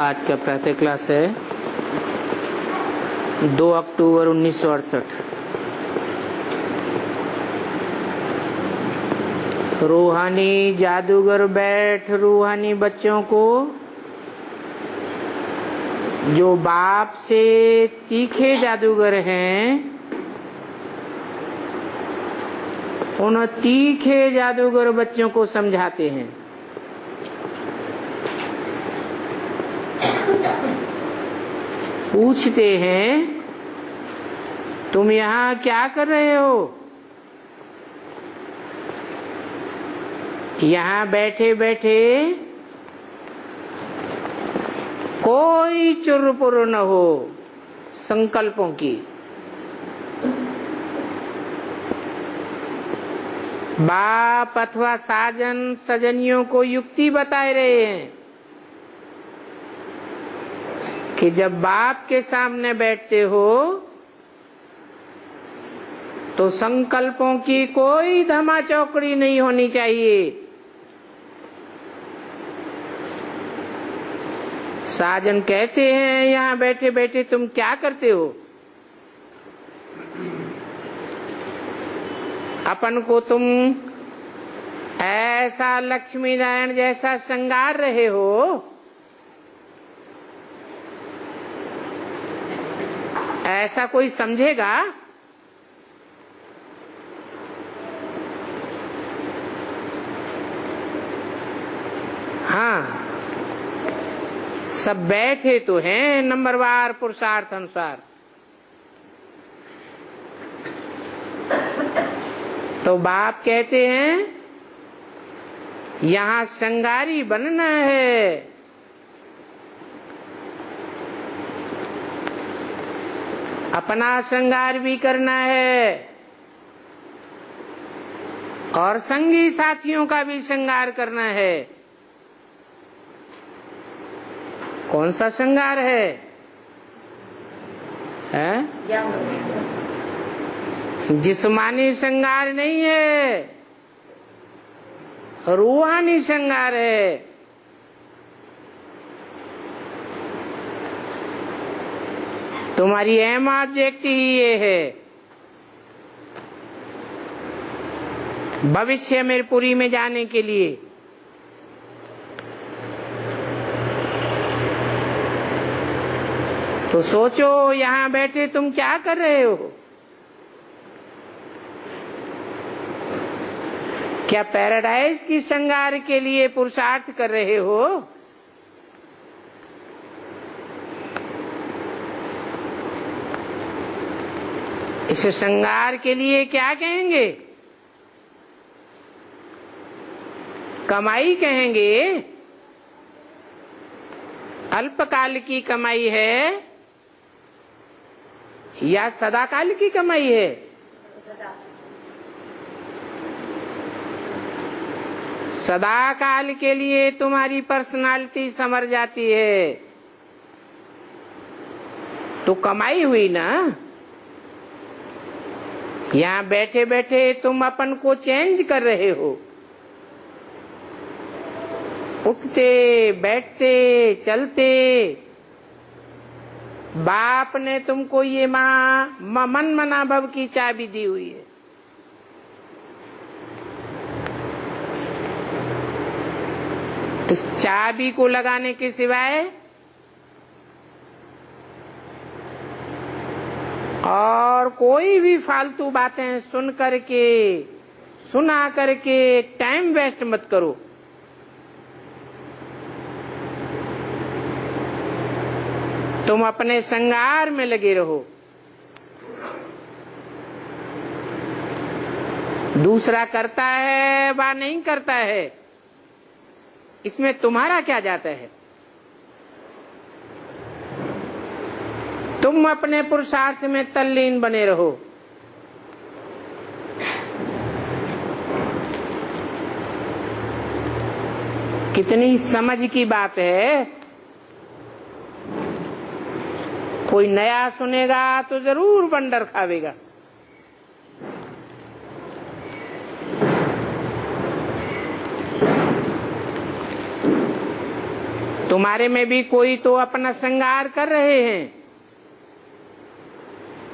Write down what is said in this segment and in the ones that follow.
आज का प्रातः क्लास है 2 अक्टूबर 1968। रूहानी जादूगर बैठ रूहानी बच्चों को जो बाप से तीखे जादूगर हैं उन तीखे जादूगर बच्चों को समझाते हैं। पूछते हैं तुम यहाँ क्या कर रहे हो? यहाँ बैठे बैठे कोई चुरपुर न हो संकल्पों की। बाप अथवा साजन सजनियों को युक्ति बताए रहे हैं कि जब बाप के सामने बैठते हो तो संकल्पों की कोई धमा चौकड़ी नहीं होनी चाहिए। साजन कहते हैं यहाँ बैठे बैठे तुम क्या करते हो? अपन को तुम ऐसा लक्ष्मी नारायण जैसा श्रृंगार रहे हो, ऐसा कोई समझेगा? हाँ, सब बैठे तो हैं नंबरवार पुरुषार्थ अनुसार। तो बाप कहते हैं यहाँ श्रृंगारी बनना है। अपना श्रृंगार भी करना है और संगी साथियों का भी श्रृंगार करना है। कौन सा श्रृंगार है? जिस्मानी श्रृंगार नहीं है, रूहानी श्रृंगार है। तुम्हारी एम ऑब्जेक्ट ही ये है, भविष्य में पुरी में जाने के लिए। तो सोचो यहाँ बैठे तुम क्या कर रहे हो? क्या पैराडाइज की श्रृंगार के लिए पुरुषार्थ कर रहे हो? इस श्रृंगार के लिए क्या कहेंगे? कमाई कहेंगे। अल्पकाल की कमाई है या सदाकाल की कमाई है? सदाकाल के लिए तुम्हारी पर्सनालिटी समर जाती है तो कमाई हुई ना। यहाँ बैठे बैठे तुम अपन को चेंज कर रहे हो। उठते बैठते चलते बाप ने तुमको ये मन मना भव की चाबी दी हुई है। इस चाबी को लगाने के सिवाय और कोई भी फालतू बातें सुना करके टाइम वेस्ट मत करो। तुम अपने श्रृंगार में लगे रहो। दूसरा करता है वा नहीं करता है, इसमें तुम्हारा क्या जाता है? तुम अपने पुरुषार्थ में तल्लीन बने रहो। कितनी समझ की बात है। कोई नया सुनेगा तो जरूर बंडर खावेगा। तुम्हारे में भी कोई तो अपना श्रृंगार कर रहे हैं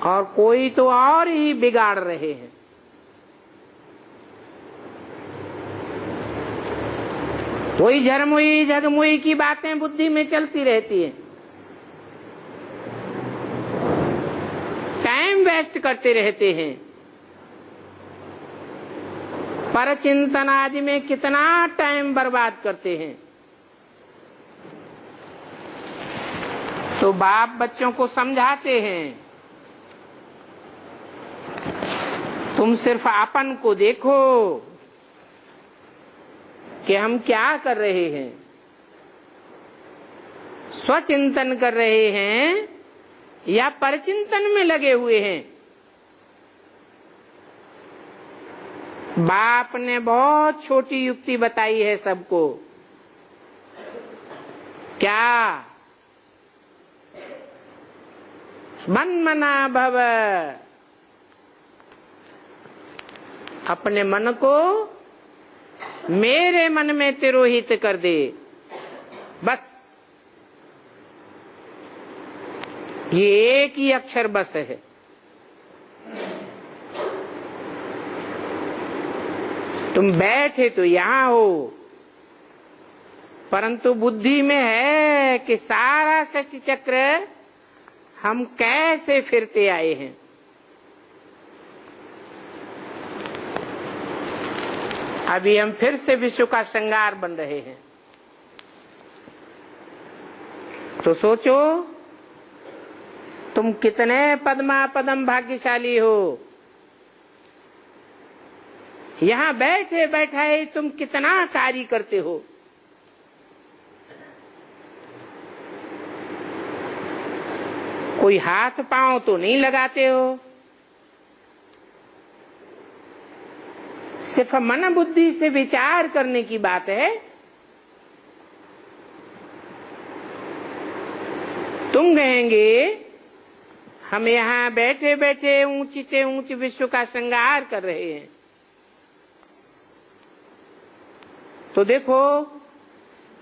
और कोई तो और ही बिगाड़ रहे हैं। वही झरमुई झगमुई की बातें बुद्धि में चलती रहती है, टाइम वेस्ट करते रहते हैं। परचिंतन आदि में कितना टाइम बर्बाद करते हैं। तो बाप बच्चों को समझाते हैं, तुम सिर्फ अपन को देखो कि हम क्या कर रहे हैं, स्वचिंतन कर रहे हैं या परचिंतन में लगे हुए हैं। बाप ने बहुत छोटी युक्ति बताई है सबको। क्या? मन्मना भव, अपने मन को मेरे मन में तिरोहित कर दे। बस ये एक ही अक्षर बस है। तुम बैठे तो यहां हो, परंतु बुद्धि में है कि सारा सृष्टि चक्र हम कैसे फिरते आए हैं। अभी हम फिर से विश्व का श्रृंगार बन रहे हैं। तो सोचो तुम कितने पद्मा पदम भाग्यशाली हो। यहां बैठे बैठाए तुम कितना कार्य करते हो। कोई हाथ पांव तो नहीं लगाते हो, सिर्फ मन बुद्धि से विचार करने की बात है। तुम कहेंगे हम यहाँ बैठे बैठे ऊंचे ऊंचे विश्व का श्रृंगार कर रहे हैं। तो देखो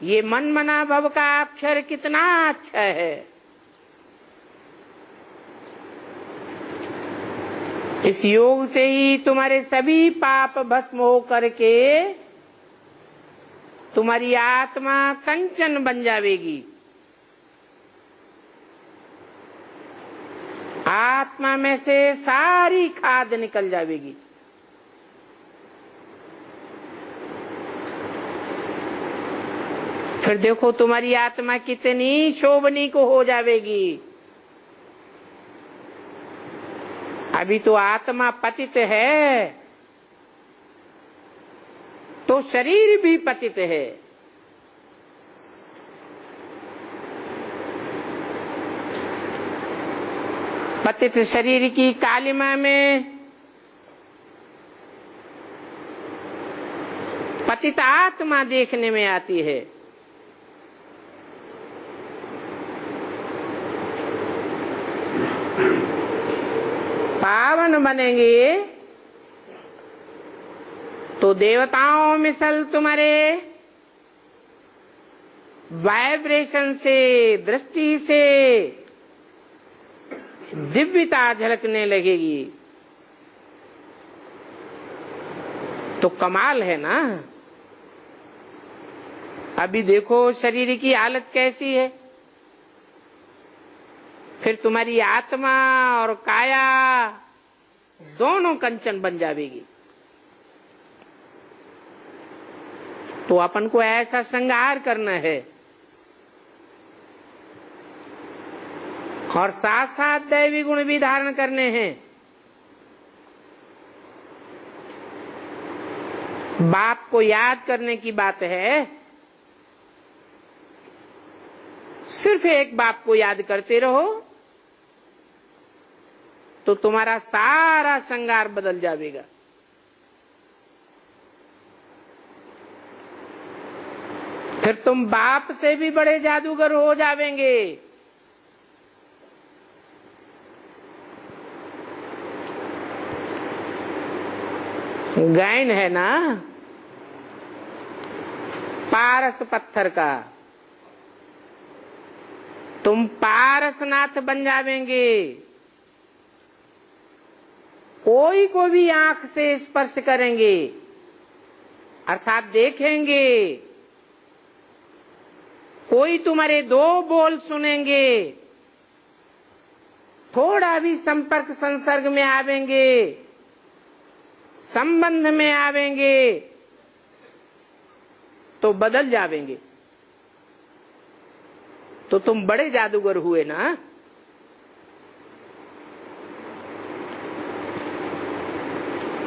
ये मन मना भव का अक्षर कितना अच्छा है। इस योग से ही तुम्हारे सभी पाप भस्म हो करके तुम्हारी आत्मा कंचन बन जाएगी। आत्मा में से सारी खाद निकल जाएगी। फिर देखो तुम्हारी आत्मा कितनी शोभनी को हो जाएगी। अभी तो आत्मा पतित है तो शरीर भी पतित है। पतित शरीर की कालिमा में पतित आत्मा देखने में आती है। पावन बनेंगे तो देवताओं मिसल तुम्हारे वाइब्रेशन से, दृष्टि से दिव्यता झलकने लगेगी। तो कमाल है ना। अभी देखो शरीर की हालत कैसी है, फिर तुम्हारी आत्मा और काया दोनों कंचन बन जाएगी। तो अपन को ऐसा श्रृंगार करना है और साथ साथ दैवी गुण भी धारण करने हैं। बाप को याद करने की बात है। सिर्फ एक बाप को याद करते रहो तो तुम्हारा सारा श्रृंगार बदल जाएगा। फिर तुम बाप से भी बड़े जादूगर हो जावेंगे। गायन है ना पारस पत्थर का, तुम पारसनाथ बन जावेंगे। कोई को भी आंख से स्पर्श करेंगे अर्थात देखेंगे, कोई तुम्हारे दो बोल सुनेंगे, थोड़ा भी संपर्क संसर्ग में आवेंगे, संबंध में आवेंगे तो बदल जावेंगे। तो तुम बड़े जादूगर हुए ना।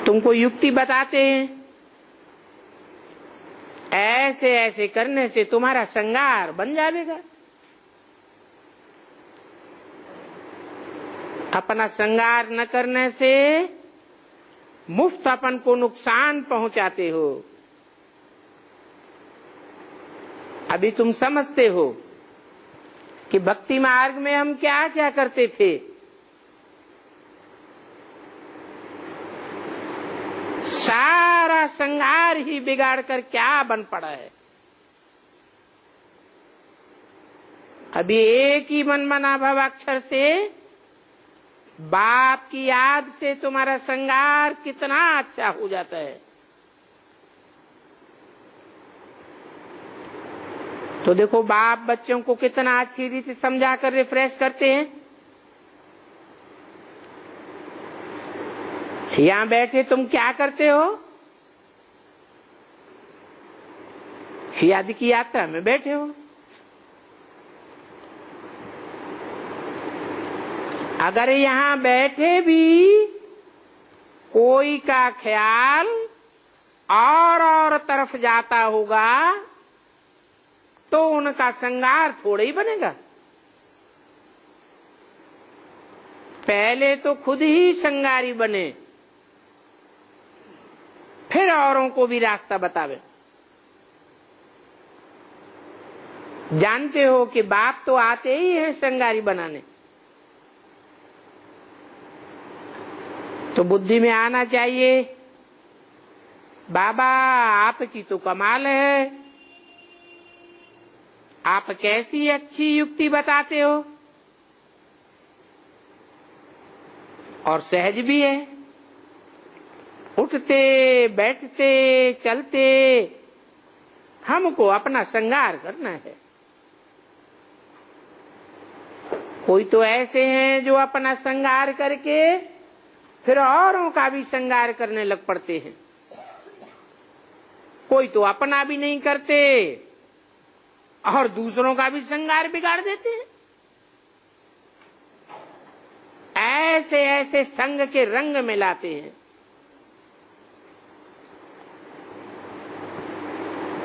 तुमको युक्ति बताते हैं, ऐसे ऐसे करने से तुम्हारा श्रृंगार बन जाएगा। अपना श्रृंगार न करने से मुफ्त अपन को नुकसान पहुंचाते हो। अभी तुम समझते हो कि भक्ति मार्ग में हम क्या क्या करते थे। सारा श्रृंगार ही बिगाड़ कर क्या बन पड़ा है। अभी एक ही मनमना भवाक्षर से बाप की याद से तुम्हारा श्रृंगार कितना अच्छा हो जाता है। तो देखो बाप बच्चों को कितना अच्छी रीति समझा कर रिफ्रेश करते हैं। यहां बैठे तुम क्या करते हो? याद की यात्रा में बैठे हो। अगर यहां बैठे भी कोई का ख्याल और तरफ जाता होगा तो उनका श्रृंगार थोड़ा ही बनेगा। पहले तो खुद ही श्रृंगारी बने, फिर औरों को भी रास्ता बतावे। जानते हो कि बाप तो आते ही हैं श्रृंगारी बनाने। तो बुद्धि में आना चाहिए, बाबा आपकी तो कमाल है, आप कैसी अच्छी युक्ति बताते हो और सहज भी है। उठते बैठते चलते हमको अपना श्रृंगार करना है। कोई तो ऐसे हैं जो अपना श्रृंगार करके फिर औरों का भी श्रृंगार करने लग पड़ते हैं। कोई तो अपना भी नहीं करते और दूसरों का भी श्रृंगार बिगाड़ देते हैं। ऐसे ऐसे संग के रंग में लाते हैं।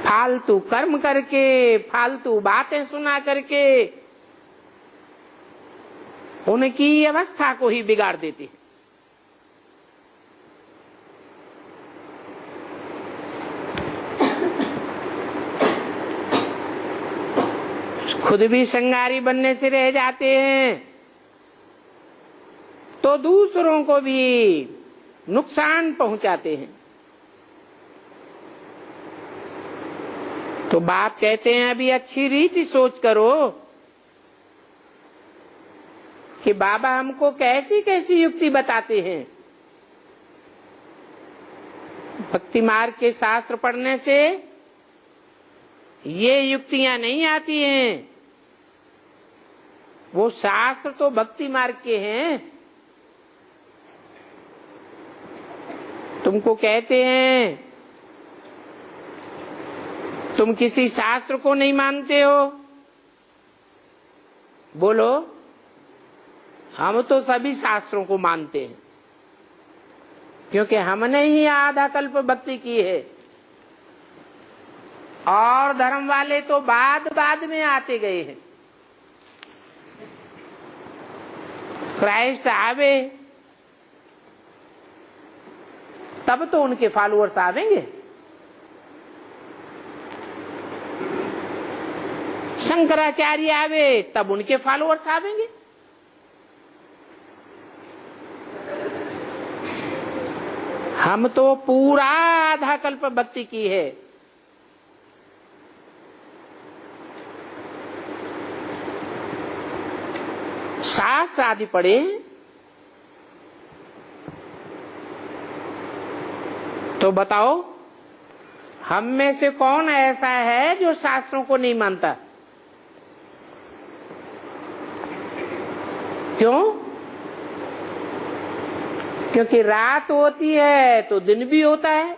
फालतू कर्म करके, फालतू बातें सुना करके उनकी अवस्था को ही बिगाड़ देते हैं। खुद भी श्रृंगारी बनने से रह जाते हैं तो दूसरों को भी नुकसान पहुंचाते हैं। तो बाप कहते हैं अभी अच्छी रीति सोच करो कि बाबा हमको कैसी कैसी युक्ति बताते हैं। भक्ति मार्ग के शास्त्र पढ़ने से ये युक्तियां नहीं आती हैं। वो शास्त्र तो भक्ति मार्ग के हैं। तुमको कहते हैं तुम किसी शास्त्र को नहीं मानते हो, बोलो हम तो सभी शास्त्रों को मानते हैं, क्योंकि हमने ही आधा कल्प भक्ति की है और धर्म वाले तो बाद में आते गए हैं। क्राइस्ट आवे तब तो उनके फॉलोअर्स आवेंगे। शंकराचार्य आवे तब उनके फॉलोअर्स आवेंगे। हम तो पूरा आधा कल्प भक्ति की है। शास्त्र आदि पढ़े, तो बताओ हम में से कौन ऐसा है जो शास्त्रों को नहीं मानता? क्यों? क्योंकि रात होती है तो दिन भी होता है,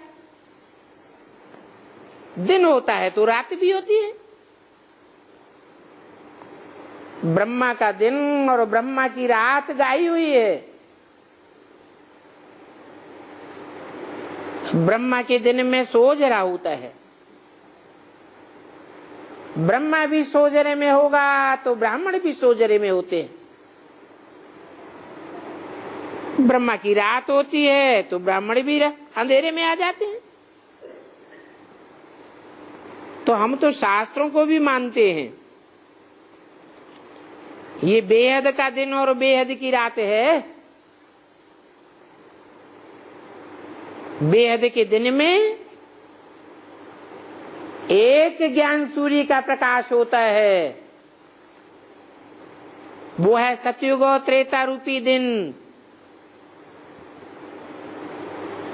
दिन होता है तो रात भी होती है। ब्रह्मा का दिन और ब्रह्मा की रात गाई हुई है। ब्रह्मा के दिन में सोजरा होता है, ब्रह्मा भी सोजरे में होगा तो ब्राह्मण भी सोजरे में होते हैं। ब्रह्मा की रात होती है तो ब्राह्मण भी अंधेरे में आ जाते हैं। तो हम तो शास्त्रों को भी मानते हैं। ये बेहद का दिन और बेहद की रात है। बेहद के दिन में एक ज्ञान सूर्य का प्रकाश होता है, वो है सतयुग और त्रेता रूपी दिन,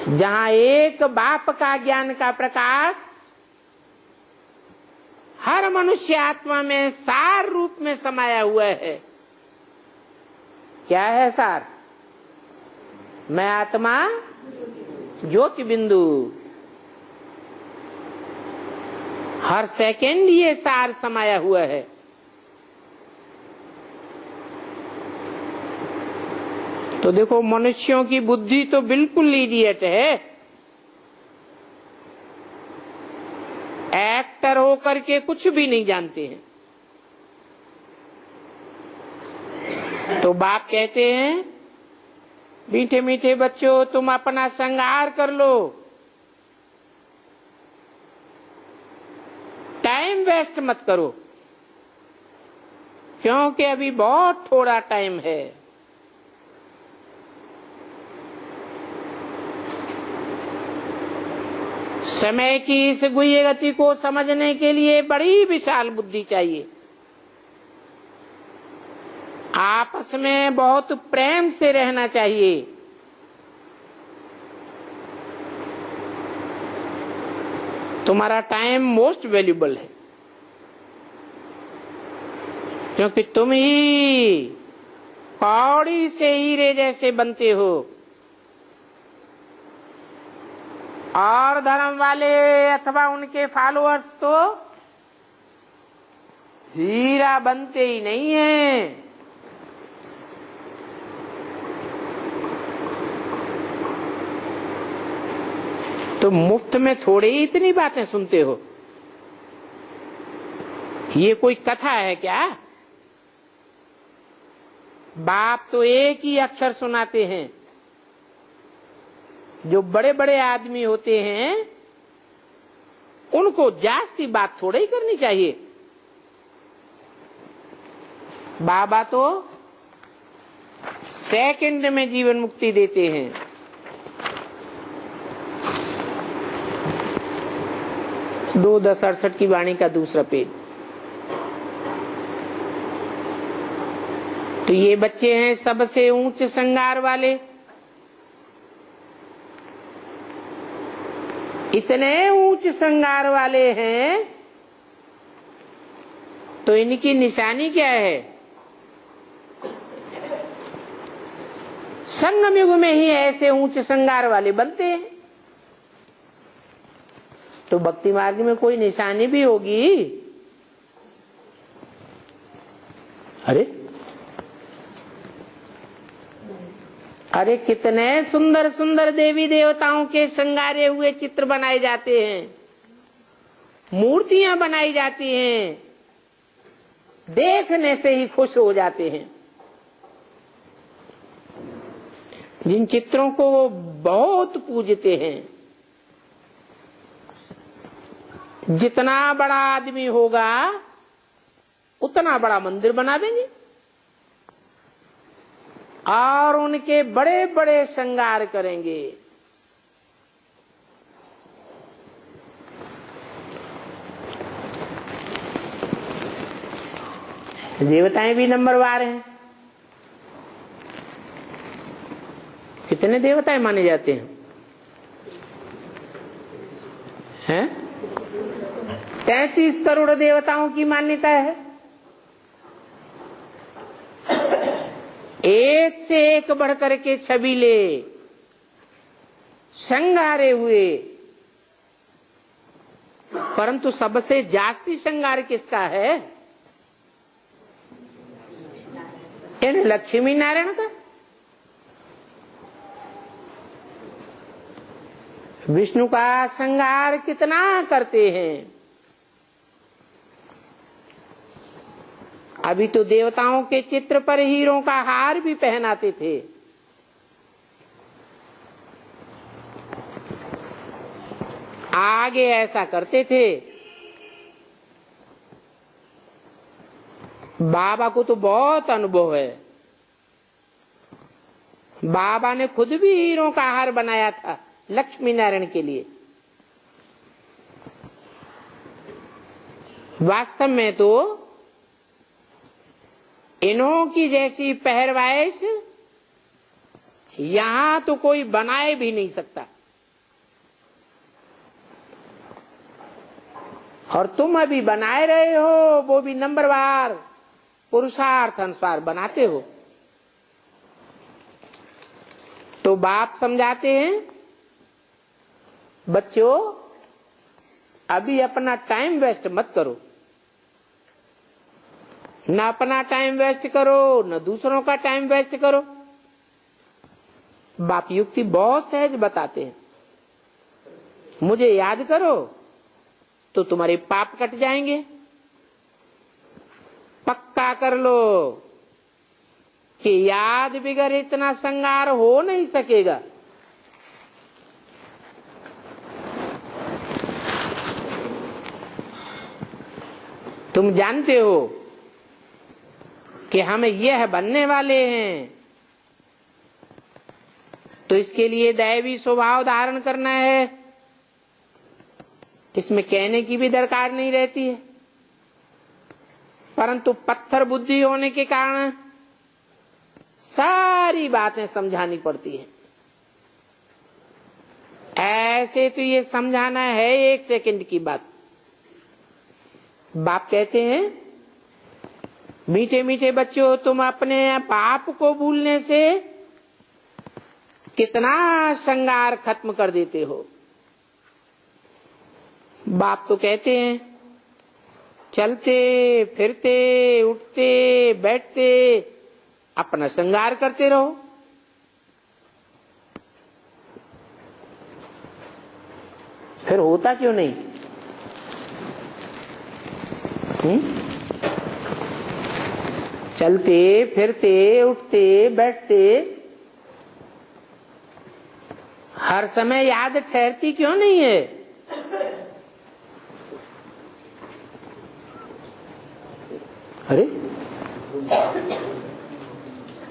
जहां एक बाप का ज्ञान का प्रकाश हर मनुष्य आत्मा में सार रूप में समाया हुआ है। क्या है सार? मैं आत्मा ज्योति बिंदु। हर सेकंड ये सार समाया हुआ है। तो देखो, मनुष्यों की बुद्धि तो बिल्कुल इडियट है। एक्टर होकर के कुछ भी नहीं जानते हैं। तो बाप कहते हैं, मीठे मीठे बच्चों, तुम अपना श्रृंगार कर लो, टाइम वेस्ट मत करो, क्योंकि अभी बहुत थोड़ा टाइम है। समय की इस गुह्य गति को समझने के लिए बड़ी विशाल बुद्धि चाहिए। आपस में बहुत प्रेम से रहना चाहिए। तुम्हारा टाइम मोस्ट वैल्यूबल है, क्योंकि तुम ही कौड़ी से हीरे जैसे बनते हो। और धर्म वाले अथवा उनके फॉलोअर्स तो हीरा बनते ही नहीं है। तो मुफ्त में थोड़ी ही इतनी बातें सुनते हो। ये कोई कथा है क्या? बाप तो एक ही अक्षर सुनाते हैं। जो बड़े बड़े आदमी होते हैं उनको जास्ती बात थोड़ी ही करनी चाहिए। बाबा तो सेकंड में जीवन मुक्ति देते हैं। दो 1068 की वाणी का दूसरा पेज। तो ये बच्चे हैं सबसे ऊंच श्रृंगार वाले। इतने ऊंच श्रृंगार वाले हैं तो इनकी निशानी क्या है? संगम युग में ही ऐसे ऊंच श्रृंगार वाले बनते हैं। तो भक्ति मार्ग में कोई निशानी भी होगी। अरे कितने सुंदर सुंदर देवी देवताओं के श्रृंगारे हुए चित्र बनाए जाते हैं, मूर्तियां बनाई जाती हैं, देखने से ही खुश हो जाते हैं। जिन चित्रों को वो बहुत पूजते हैं। जितना बड़ा आदमी होगा उतना बड़ा मंदिर बना देंगे और उनके बड़े बड़े श्रृंगार करेंगे। देवताएं भी नंबरवार हैं। कितने देवता माने जाते हैं? 33 करोड़ देवताओं की मान्यता है। एक से एक बढ़कर के छबीले श्रृंगारे हुए, परंतु सबसे जास्ती श्रृंगार किसका है? लक्ष्मी नारायण का। विष्णु का श्रृंगार कितना करते हैं? अभी तो देवताओं के चित्र पर हीरों का हार भी पहनाते थे। आगे ऐसा करते थे। बाबा को तो बहुत अनुभव है। बाबा ने खुद भी हीरों का हार बनाया था लक्ष्मी नारायण के लिए। वास्तव में तो इन्हों की जैसी पहरवाइश यहां तो कोई बनाए भी नहीं सकता। और तुम अभी बनाए रहे हो, वो भी नंबरवार पुरुषार्थ अनुसार बनाते हो। तो बाप समझाते हैं, बच्चों अभी अपना टाइम वेस्ट मत करो। न अपना टाइम वेस्ट करो, न दूसरों का टाइम वेस्ट करो। बाप युक्ति बहुत सहज बताते हैं। मुझे याद करो तो तुम्हारे पाप कट जाएंगे। पक्का कर लो कि याद बिगर इतना श्रृंगार हो नहीं सकेगा। तुम जानते हो कि हम यह बनने वाले हैं, तो इसके लिए दैवी स्वभाव धारण करना है। इसमें कहने की भी दरकार नहीं रहती है, परंतु पत्थर बुद्धि होने के कारण सारी बातें समझानी पड़ती है। ऐसे तो ये समझाना है 1 सेकंड की बात। बाप कहते हैं, मीठे मीठे बच्चों, तुम अपने पाप को भूलने से कितना श्रृंगार खत्म कर देते हो। बाप तो कहते हैं, चलते फिरते उठते बैठते अपना श्रृंगार करते रहो। फिर होता क्यों नहीं? चलते फिरते उठते बैठते हर समय याद ठहरती क्यों नहीं है? अरे,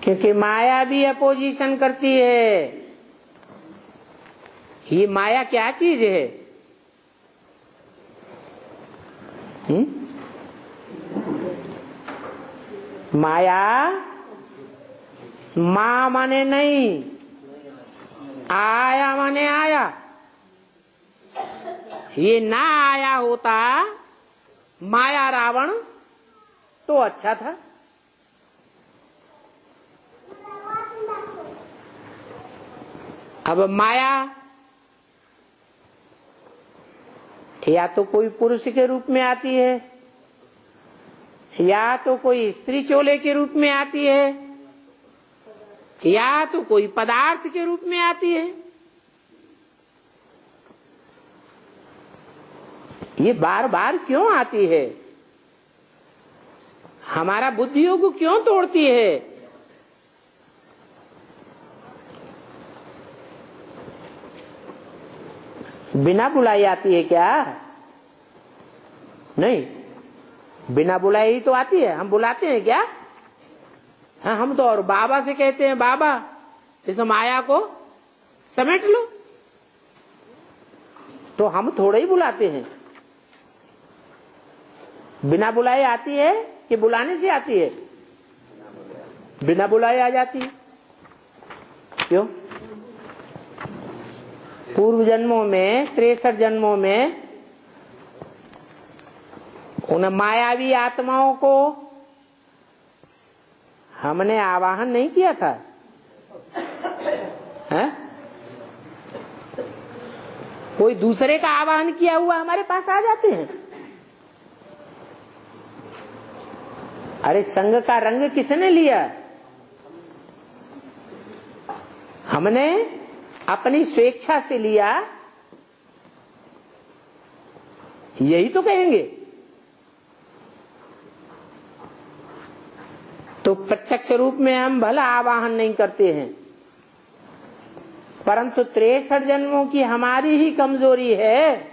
क्योंकि माया भी अपोजिशन करती है। ये माया क्या चीज है? माया मां माने नहीं, आया माने आया। ये ना आया होता माया रावण तो अच्छा था। अब माया या तो कोई पुरुष के रूप में आती है, या तो कोई स्त्री चोले के रूप में आती है, या तो कोई पदार्थ के रूप में आती है। ये बार बार क्यों आती है? हमारा बुद्धियों को क्यों तोड़ती है? बिना बुलाई आती है क्या? नहीं, बिना बुलाई ही तो आती है। हम बुलाते हैं क्या? हाँ, हम तो और बाबा से कहते हैं, बाबा इस माया को समेट लो। तो हम थोड़े ही बुलाते हैं। बिना बुलाए आती है कि बुलाने से आती है? बिना बुलाए आ जाती है। क्यों? पूर्व जन्मों में 63 जन्मों में उन मायावी आत्माओं को हमने आवाहन नहीं किया था, है? कोई दूसरे का आवाहन किया हुआ हमारे पास आ जाते हैं। अरे संग का रंग किसने लिया? हमने अपनी स्वेच्छा से लिया, यही तो कहेंगे। तो प्रत्यक्ष रूप में हम भला आवाहन नहीं करते हैं, परंतु 63 जन्मों की हमारी ही कमजोरी है,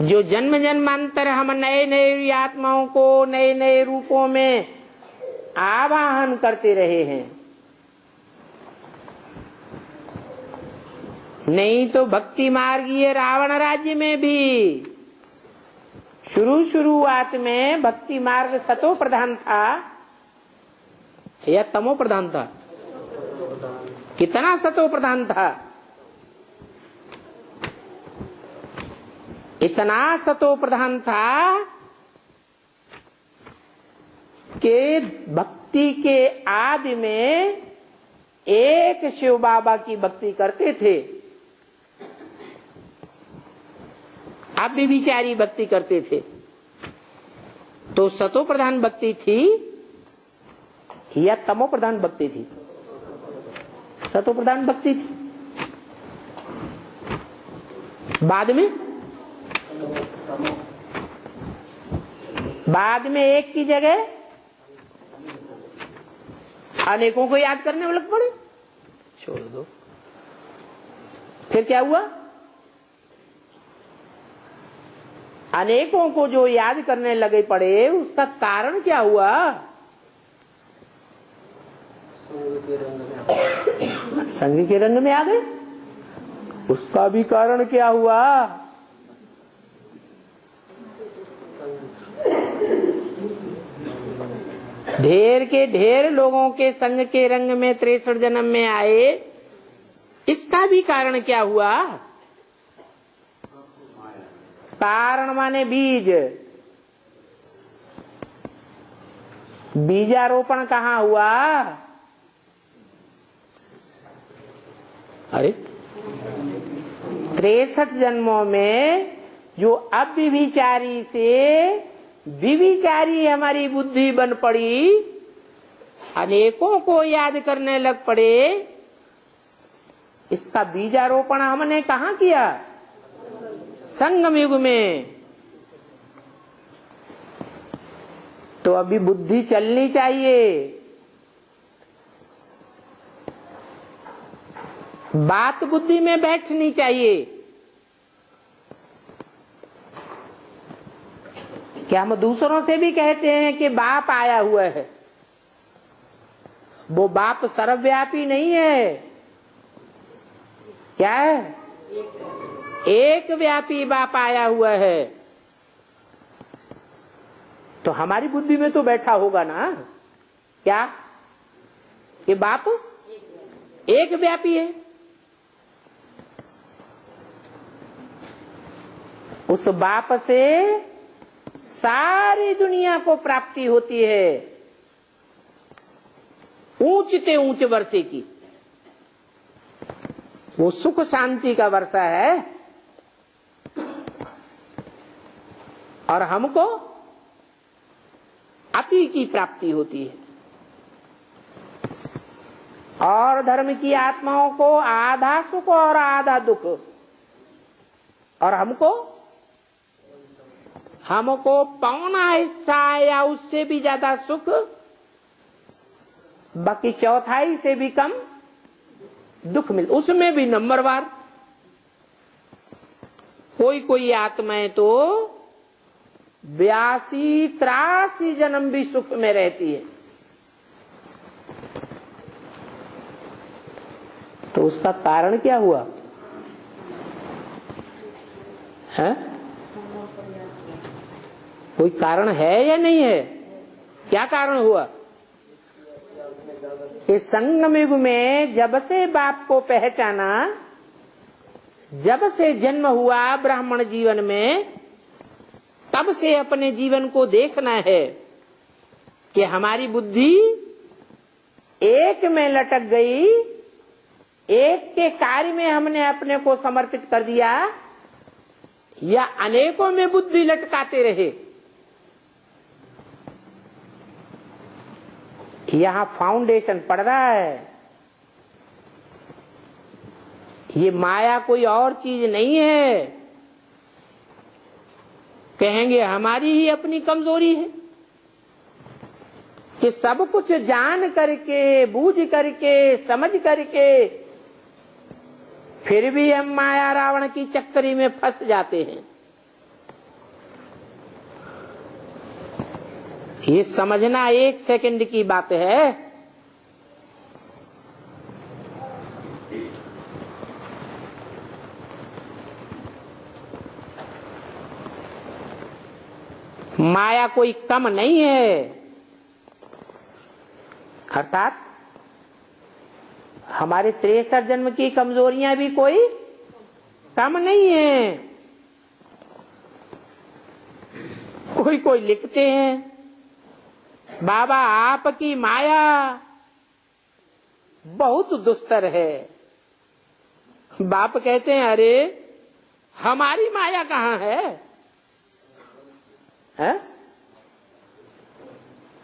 जो जन्म जन्मांतर हम नए नए आत्माओं को नए नए रूपों में आवाहन करते रहे हैं। नहीं तो भक्ति मार्गीय रावण राज्य में भी शुरुआत में भक्ति मार्ग सतो प्रधान था या तमो प्रधान था? कितना सतो प्रधान था? इतना सतो प्रधान था कि भक्ति के आदि में एक शिव बाबा की भक्ति करते थे, अब भी विचारी भक्ति करते थे। तो सतो प्रधान भक्ति थी या तमो प्रधान भक्ति थी? सतो प्रधान भक्ति थी। बाद में एक की जगह अनेकों को याद करने में लग पड़े। छोड़ दो। फिर क्या हुआ? अनेकों को जो याद करने लगे पड़े, उसका कारण क्या हुआ? संग के रंग में आ गए। उसका भी कारण क्या हुआ? ढेर के ढेर लोगों के संग के रंग में 63 जन्म में आए, इसका भी कारण क्या हुआ? कारण माने बीज। बीजारोपण कहाँ हुआ? अरे 63 जन्मों में जो अब विचारी से विविचारी हमारी बुद्धि बन पड़ी, अनेकों को याद करने लग पड़े, इसका बीजारोपण हमने कहाँ किया? संगम युग में। तो अभी बुद्धि चलनी चाहिए, बात बुद्धि में बैठनी चाहिए। क्या हम दूसरों से भी कहते हैं कि बाप आया हुआ है? वो बाप सर्वव्यापी नहीं है। क्या है? एक व्यापी बाप आया हुआ है। तो हमारी बुद्धि में तो बैठा होगा ना क्या ये बाप एक व्यापी है? उस बाप से सारी दुनिया को प्राप्ति होती है, ऊंचते ऊंच वर्षे की। वो सुख शांति का वर्षा है, और हमको अति की प्राप्ति होती है। और धर्म की आत्माओं को आधा सुख और आधा दुख, और हमको पौना हिस्सा या उससे भी ज्यादा सुख, बाकी चौथाई से भी कम दुख मिल, उसमें भी नंबरवार। कोई आत्माएं तो 82-83 जन्म भी सुख में रहती है। तो उसका कारण क्या हुआ है? कोई कारण है या नहीं है? क्या कारण हुआ? कि संगम युग में जब से बाप को पहचाना, जब से जन्म हुआ ब्राह्मण जीवन में, तब से अपने जीवन को देखना है कि हमारी बुद्धि एक में लटक गई, एक के कार्य में हमने अपने को समर्पित कर दिया, या अनेकों में बुद्धि लटकाते रहे। यहां फाउंडेशन पड़ रहा है। ये माया कोई और चीज नहीं है। कहेंगे हमारी ही अपनी कमजोरी है कि सब कुछ जान करके, बूझ करके, समझ करके फिर भी हम माया रावण की चक्करी में फंस जाते हैं। ये समझना 1 सेकंड की बात है। माया कोई कम नहीं है, अर्थात हमारे 63 जन्म की कमजोरियां भी कोई कम नहीं है। कोई कोई लिखते हैं, बाबा आपकी माया बहुत दुस्तर है। बाप कहते हैं अरे हमारी माया कहाँ है?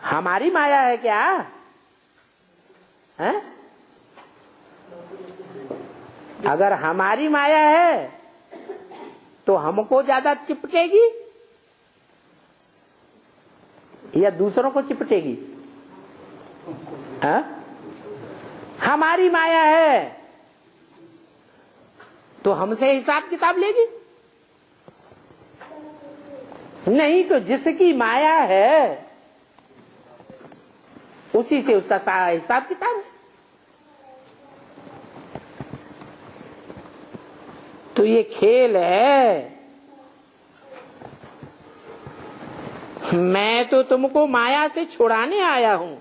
हमारी माया है क्या? है? अगर हमारी माया है तो हमको ज्यादा चिपटेगी या दूसरों को चिपटेगी? हमारी माया है तो हमसे हिसाब किताब लेगी? नहीं तो जिसकी माया है उसी से उसका सारा हिसाब किताब है। तो ये खेल है। मैं तो तुमको माया से छुड़ाने आया हूं,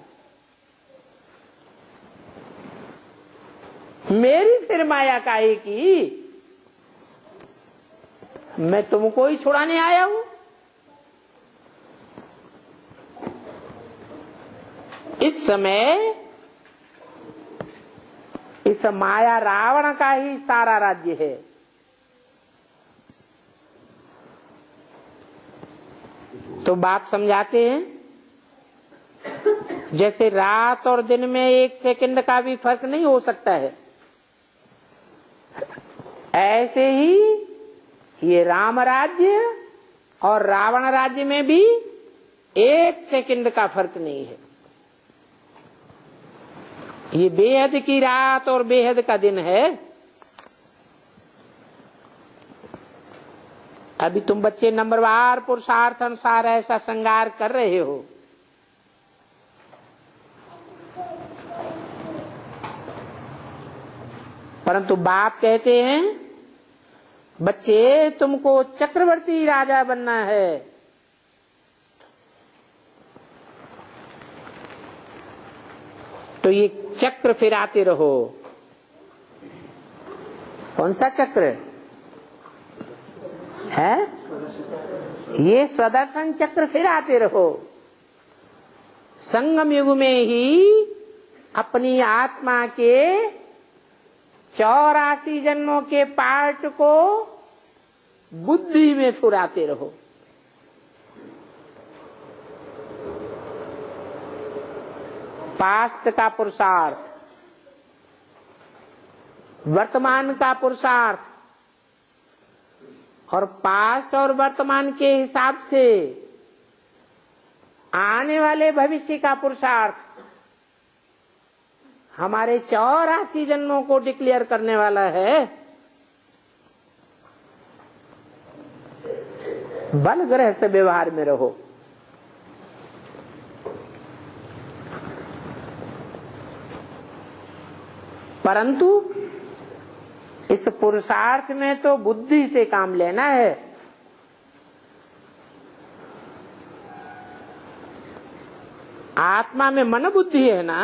मेरी फिर माया काहे की? मैं तुमको ही छुड़ाने आया हूं। इस समय इस माया रावण का ही सारा राज्य है। तो बाप समझाते हैं जैसे रात और दिन में 1 सेकंड का भी फर्क नहीं हो सकता है, ऐसे ही ये राम राज्य और रावण राज्य में भी 1 सेकंड का फर्क नहीं है। ये बेहद की रात और बेहद का दिन है। अभी तुम बच्चे नंबरवार पुरुषार्थ अनुसार ऐसा श्रृंगार कर रहे हो। परंतु बाप कहते हैं बच्चे तुमको चक्रवर्ती राजा बनना है। तो ये चक्र फिराते रहो। कौन सा चक्र है? ये स्वदर्शन चक्र फिराते रहो। संगम युग में ही अपनी आत्मा के 84 जन्मों के पार्ट को बुद्धि में फुराते रहो। पास्ट का पुरुषार्थ, वर्तमान का पुरुषार्थ और पास्ट और वर्तमान के हिसाब से आने वाले भविष्य का पुरुषार्थ हमारे 84 जन्मों को डिक्लेयर करने वाला है। बल गृहस्थ व्यवहार में रहो। परंतु इस पुरुषार्थ में तो बुद्धि से काम लेना है। आत्मा में मन बुद्धि है ना,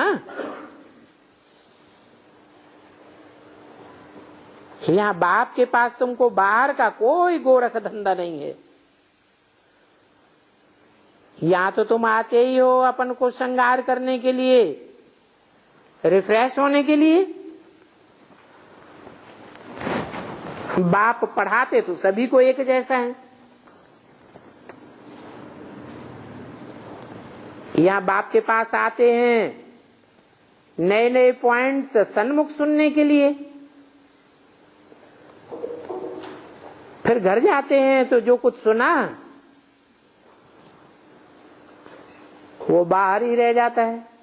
यहाँ बाप के पास तुमको बाहर का कोई गोरख धंधा नहीं है। यहाँ तो तुम आते ही हो अपन को श्रृंगार करने के लिए, रिफ्रेश होने के लिए। बाप पढ़ाते तो सभी को एक जैसा है। यहाँ बाप के पास आते हैं नए नए पॉइंट्स सन्मुख सुनने के लिए, फिर घर जाते हैं तो जो कुछ सुना वो बाहर ही रह जाता है।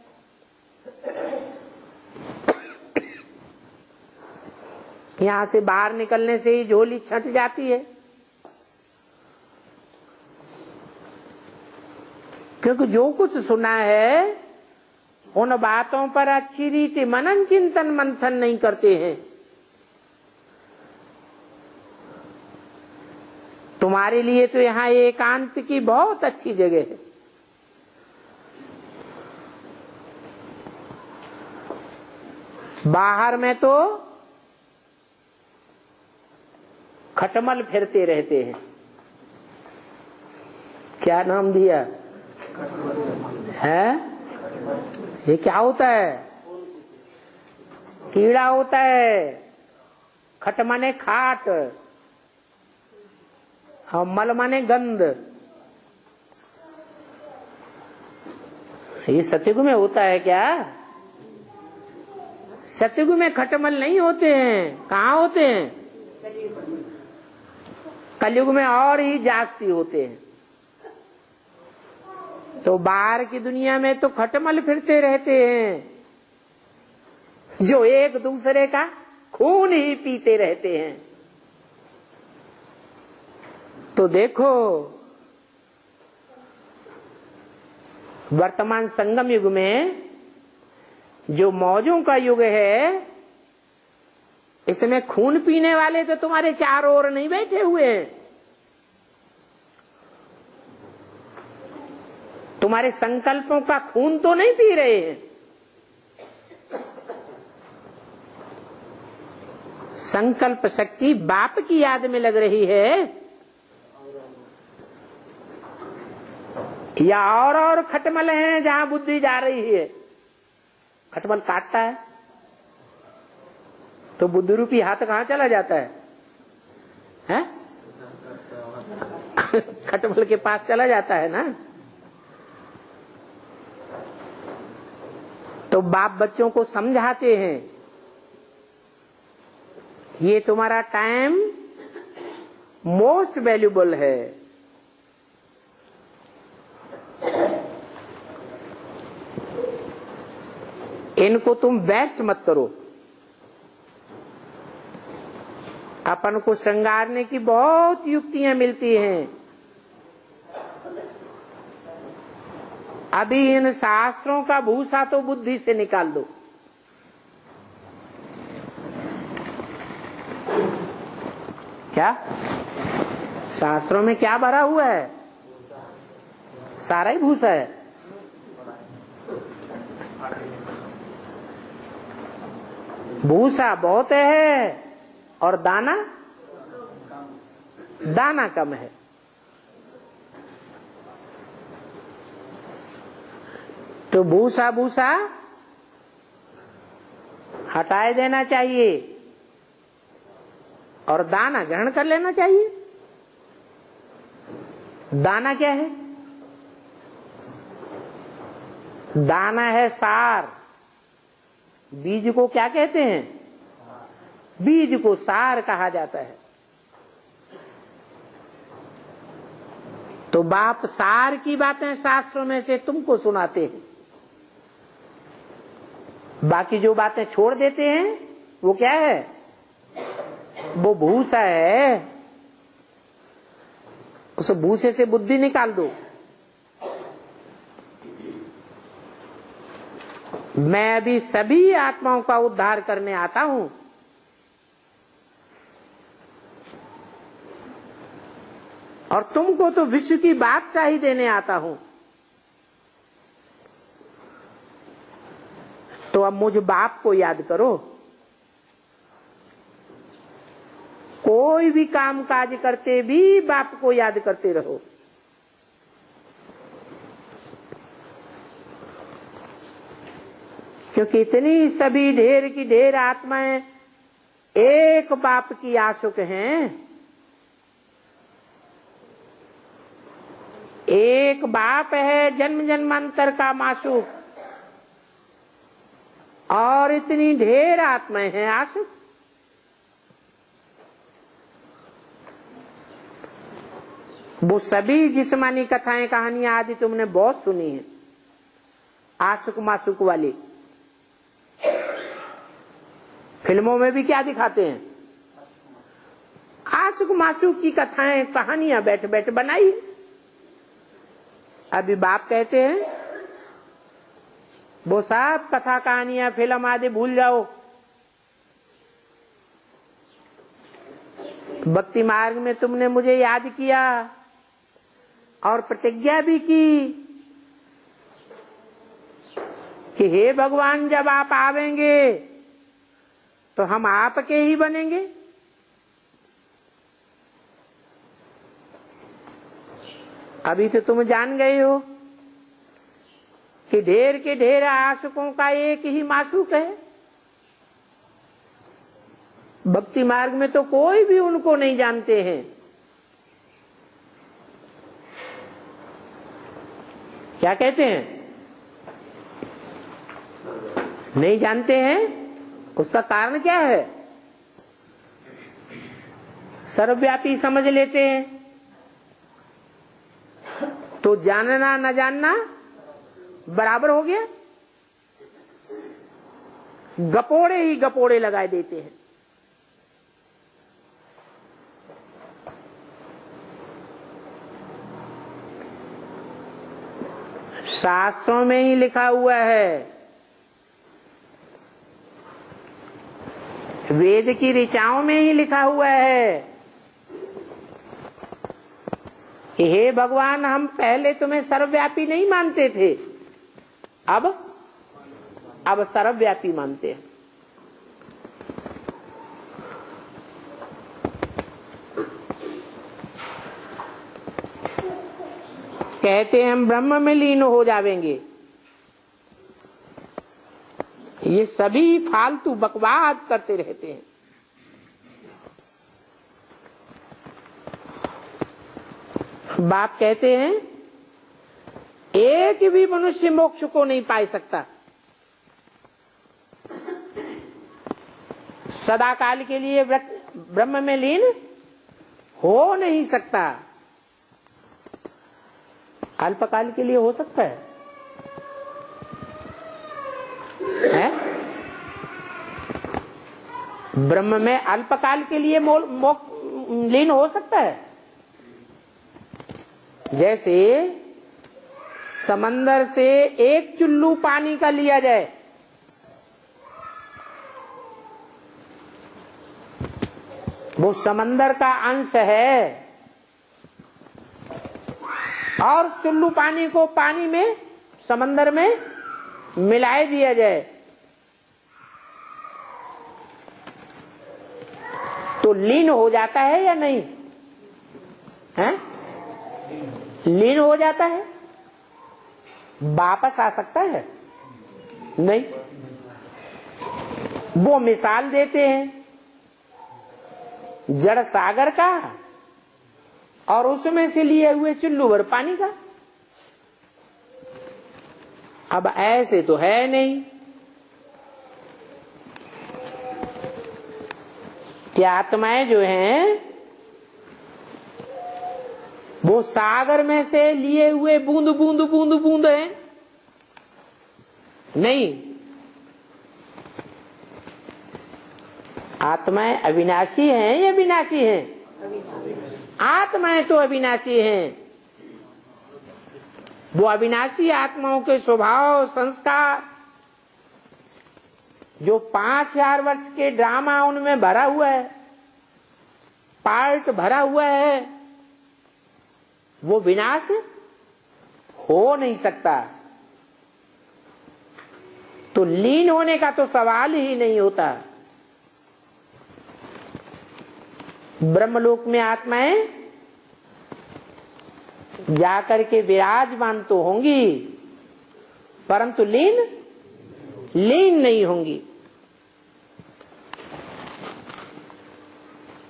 यहां से बाहर निकलने से ही झोली छट जाती है, क्योंकि जो कुछ सुना है उन बातों पर अच्छी रीति मनन चिंतन मंथन नहीं करते हैं। तुम्हारे लिए तो यहाँ एकांत की बहुत अच्छी जगह है। बाहर में तो खटमल फिरते रहते हैं। क्या नाम दिया है? ये क्या होता है? कीड़ा होता है। खट माने खाट और मल माने गंध। ये सतयुग में होता है क्या? सतयुग में खटमल नहीं होते हैं। कहाँ होते हैं? कलयुग में और ही जास्ती होते हैं। तो बाहर की दुनिया में तो खटमल फिरते रहते हैं, जो एक दूसरे का खून ही पीते रहते हैं। तो देखो, वर्तमान संगम युग में जो मौजों का युग है, इसमें खून पीने वाले तो तुम्हारे चारों ओर नहीं बैठे हुए हैं। तुम्हारे संकल्पों का खून तो नहीं पी रहे हैं। संकल्प शक्ति बाप की याद में लग रही है, या और खटमल हैं जहां बुद्धि जा रही है। खटमल काटता है तो बुद्धि रूपी हाथ कहां चला जाता है? हैं? खटमल के पास चला जाता है ना। तो बाप बच्चों को समझाते हैं, ये तुम्हारा टाइम मोस्ट वैल्यूबल है। इनको तुम वेस्ट मत करो। अपन को श्रृंगारने की बहुत युक्तियां मिलती हैं। अभी इन शास्त्रों का भूसा तो बुद्धि से निकाल दो। क्या शास्त्रों में क्या भरा हुआ है? सारा ही भूसा है। भूसा बहुत है और दाना कम है। तो भूसा हटाए देना चाहिए और दाना ग्रहण कर लेना चाहिए। दाना क्या है? दाना है सार। बीज को क्या कहते हैं? बीज को सार कहा जाता है। तो बाप सार की बातें शास्त्रों में से तुमको सुनाते हैं। बाकी जो बातें छोड़ देते हैं वो क्या है? वो भूसा है। उस भूसे से बुद्धि निकाल दो। मैं अभी सभी आत्माओं का उद्धार करने आता हूं। और तुमको तो विश्व की बादशाही देने आता हूं। तो अब मुझ बाप को याद करो। कोई भी काम काज करते भी बाप को याद करते रहो। क्योंकि इतनी सभी ढेर की ढेर आत्माएं एक बाप की आशुक हैं। एक बाप है जन्म जन्मांतर का माशूक, और इतनी ढेर आत्माएं हैं आशुक। वो सभी जिस्मानी कथाएं कहानियां आदि तुमने बहुत सुनी है, आशुक माशुक वाली। फिल्मों में भी क्या दिखाते हैं? आशुक माशुक की कथाएं कहानियां बैठ बैठ बनाई। अभी बाप कहते हैं वो सब कथा कहानियां फिल्म आदि भूल जाओ, भक्ति मार्ग में तुमने मुझे याद किया और प्रतिज्ञा भी की कि हे भगवान जब आप आवेंगे तो हम आपके ही बनेंगे। अभी तो तुम जान गए हो कि ढेर के ढेर आशुकों का एक ही माशूक है। भक्ति मार्ग में तो कोई भी उनको नहीं जानते हैं। क्या कहते हैं? नहीं जानते हैं। उसका कारण क्या है? सर्वव्यापी समझ लेते हैं तो जानना न जानना बराबर हो गया। गपोड़े ही गपोड़े लगाए देते हैं। शास्त्रों में ही लिखा हुआ है, वेद की ऋचाओं में ही लिखा हुआ है कि हे भगवान हम पहले तुम्हें सर्वव्यापी नहीं मानते थे, अब सर्वव्यापी मानते हैं। कहते हैं हम ब्रह्म में लीन हो जावेंगे। ये सभी फालतू बकवाद करते रहते हैं। बाप कहते हैं एक भी मनुष्य मोक्ष को नहीं पा सकता, सदा काल के लिए ब्रह्म में लीन हो नहीं सकता। अल्पकाल के लिए हो सकता है? ब्रह्म में अल्पकाल के लिए लीन हो सकता है। जैसे समंदर से एक चुल्लू पानी का लिया जाए, वो समंदर का अंश है, और चुल्लू पानी को पानी में समंदर में मिलाए दिया जाए तो लीन हो जाता है या नहीं? हैं? लीन हो जाता है। वापस आ सकता है? नहीं। वो मिसाल देते हैं जड़ सागर का और उसमें से लिए हुए चुल्लू भर पानी का। अब ऐसे तो है नहीं कि आत्माएं जो हैं वो सागर में से लिए हुए बूंद बूंद बूंद बूंद हैं। नहीं, आत्माएं अविनाशी हैं या विनाशी हैं? आत्माएं तो अविनाशी हैं। वो अविनाशी आत्माओं के स्वभाव संस्कार जो 5000 वर्ष के ड्रामा उनमें भरा हुआ है, पार्ट भरा हुआ है, वो विनाश हो नहीं सकता। तो लीन होने का तो सवाल ही नहीं होता। ब्रह्मलोक में आत्माएं जाकर के विराजमान तो होंगी, परंतु लीन नहीं होंगी।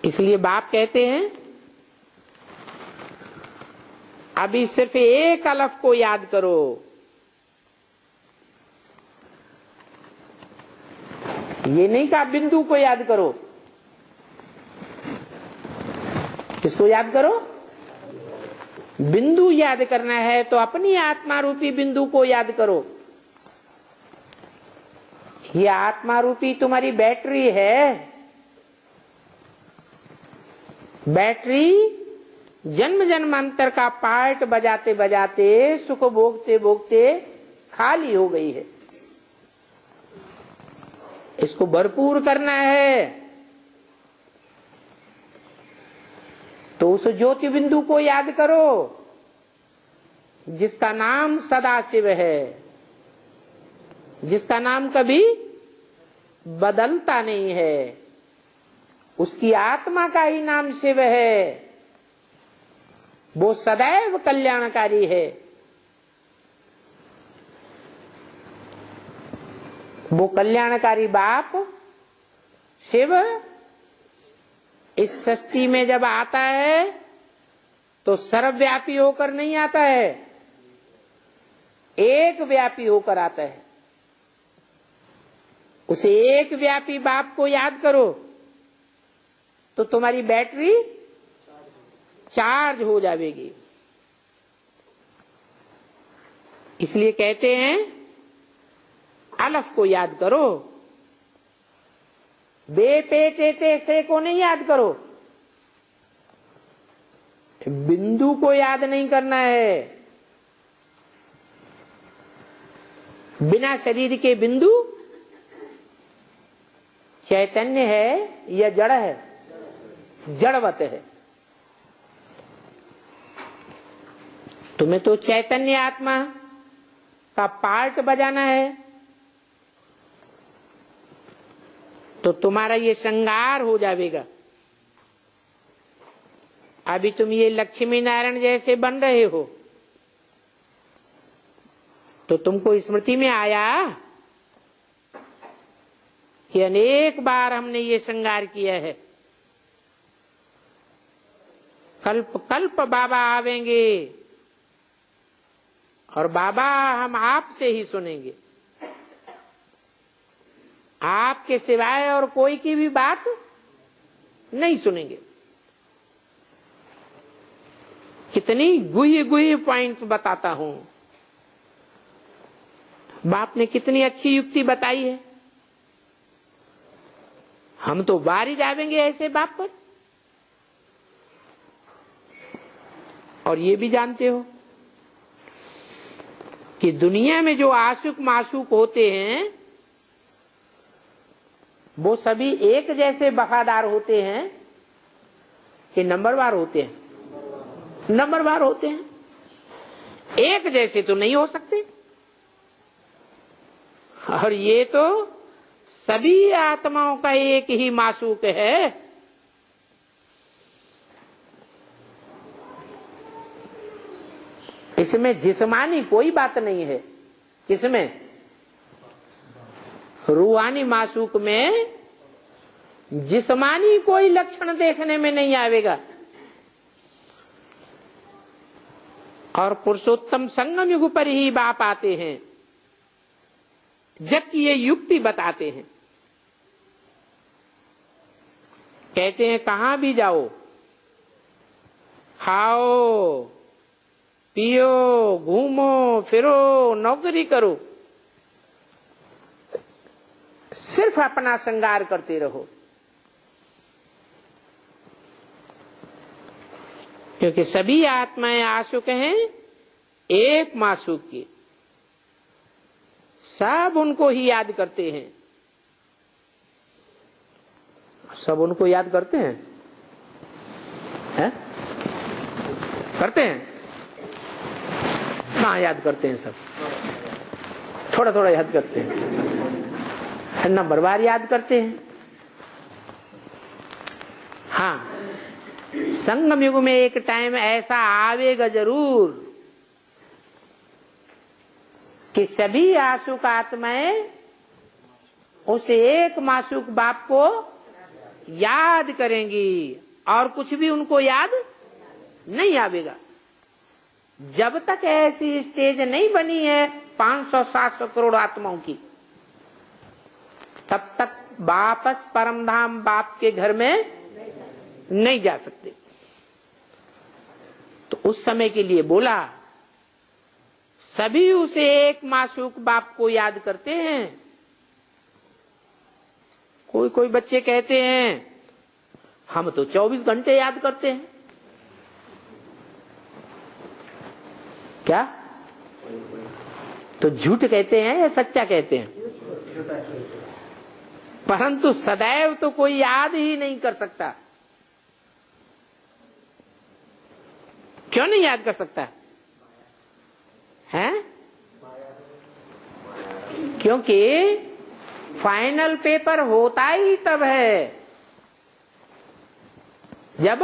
इसलिए बाप कहते हैं अभी सिर्फ एक अलफ को याद करो। ये नहीं कहा बिंदु को याद करो। किसको याद करो? बिंदु याद करना है तो अपनी आत्मा रूपी बिंदु को याद करो। ये आत्मा रूपी तुम्हारी बैटरी है। बैटरी जन्म जन्मांतर का पार्ट बजाते बजाते सुख भोगते भोगते खाली हो गई है। इसको भरपूर करना है तो उस ज्योति बिंदु को याद करो जिसका नाम सदाशिव है, जिसका नाम कभी बदलता नहीं है। उसकी आत्मा का ही नाम शिव है। वो सदैव कल्याणकारी है। वो कल्याणकारी बाप शिव इस सृष्टि में जब आता है तो सर्वव्यापी होकर नहीं आता है, एक व्यापी होकर आता है। उसे एक व्यापी बाप को याद करो तो तुम्हारी बैटरी चार्ज हो जाएगी। इसलिए कहते हैं अलफ को याद करो, बेपेटे से को नहीं याद करो। बिंदु को याद नहीं करना है। बिना शरीर के बिंदु चैतन्य है या जड़ है? जड़वत है। तुम्हें तो चैतन्य आत्मा का पार्ट बजाना है तो तुम्हारा ये श्रृंगार हो जाएगा। अभी तुम ये लक्ष्मी नारायण जैसे बन रहे हो तो तुमको स्मृति में आया कि अनेक बार हमने ये श्रृंगार किया है। कल्प कल्प बाबा आवेंगे और बाबा हम आपसे ही सुनेंगे, आपके सिवाय और कोई की भी बात नहीं सुनेंगे। कितनी गुही गुही पॉइंट्स बताता हूं। बाप ने कितनी अच्छी युक्ति बताई है। हम तो बारी जावेंगे ऐसे बाप पर। और ये भी जानते हो कि दुनिया में जो आशुक माशूक होते हैं वो सभी एक जैसे वफादार होते हैं कि नंबरवार होते हैं? नंबरवार होते हैं। एक जैसे तो नहीं हो सकते। और ये तो सभी आत्माओं का एक ही माशूक है। इसमें जिस्मानी कोई बात नहीं है। किसमें? रूहानी माशूक में जिस्मानी कोई लक्षण देखने में नहीं आवेगा। और पुरुषोत्तम संगम युग पर ही बाप आते हैं जबकि ये युक्ति बताते हैं। कहते हैं कहां भी जाओ, खाओ पियो, घूमो फिरो, नौकरी करो, सिर्फ अपना श्रृंगार करते रहो। क्योंकि सभी आत्माएं आशुक हैं एक माशूक की। सब उनको ही याद करते हैं। सब उनको याद करते हैं, करते हैं ना? याद करते हैं सब, थोड़ा थोड़ा याद करते हैं, नंबरवार याद करते हैं। हाँ, संगम युग में एक टाइम ऐसा आवेगा जरूर कि सभी आशुक आत्माएं उस एक मासूक बाप को याद करेंगी और कुछ भी उनको याद नहीं आवेगा। जब तक ऐसी स्टेज नहीं बनी है 500-700 करोड़ आत्माओं की, तब तक वापस परमधाम बाप के घर में नहीं जा सकते। तो उस समय के लिए बोला, सभी उसे एक मासूक बाप को याद करते हैं। कोई कोई बच्चे कहते हैं हम तो 24 घंटे याद करते हैं। क्या तो झूठ कहते हैं या सच्चा कहते हैं? परंतु सदैव तो कोई याद ही नहीं कर सकता। क्यों नहीं याद कर सकता है? क्योंकि फाइनल पेपर होता ही तब है जब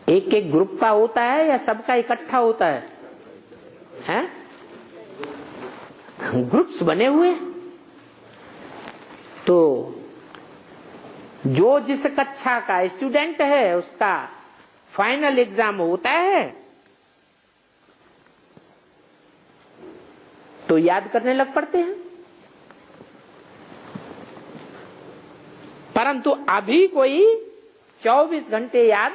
एक एक ग्रुप का होता है या सबका इकट्ठा होता है? हैं? ग्रुप्स बने हुए। तो जो जिस कक्षा का स्टूडेंट है उसका फाइनल एग्जाम होता है तो याद करने लग पड़ते हैं। परंतु अभी कोई 24 घंटे याद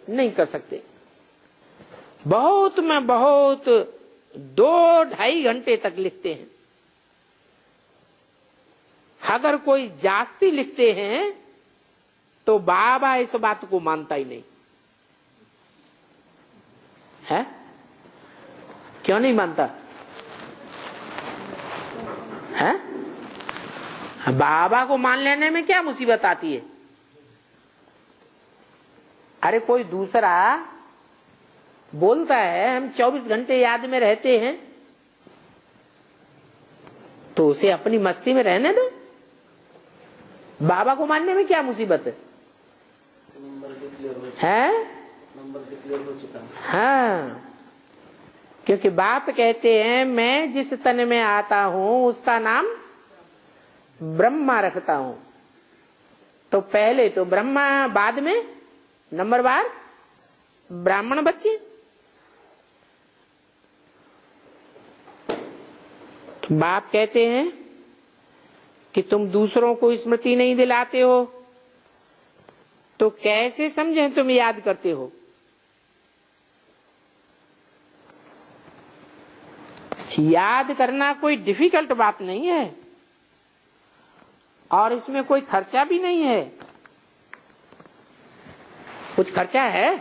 नहीं कर सकते। बहुत में बहुत 2-2.5 घंटे तक लिखते हैं। अगर कोई जास्ती लिखते हैं तो बाबा इस बात को मानता ही नहीं है। क्यों नहीं मानता है? बाबा को मान लेने में क्या मुसीबत आती है? अरे कोई दूसरा बोलता है हम 24 घंटे याद में रहते हैं, तो उसे अपनी मस्ती में रहने दो। बाबा को मानने में क्या मुसीबत है? नंबर डिक्लेयर हो चुका। हाँ, क्योंकि बाप कहते हैं मैं जिस तन में आता हूं उसका नाम ब्रह्मा रखता हूं। तो पहले तो ब्रह्मा, बाद में नंबरवार ब्राह्मण बच्चे। तो बाप कहते हैं कि तुम दूसरों को स्मृति नहीं दिलाते हो तो कैसे समझें तुम याद करते हो? याद करना कोई डिफिकल्ट बात नहीं है और इसमें कोई खर्चा भी नहीं है। कुछ खर्चा है?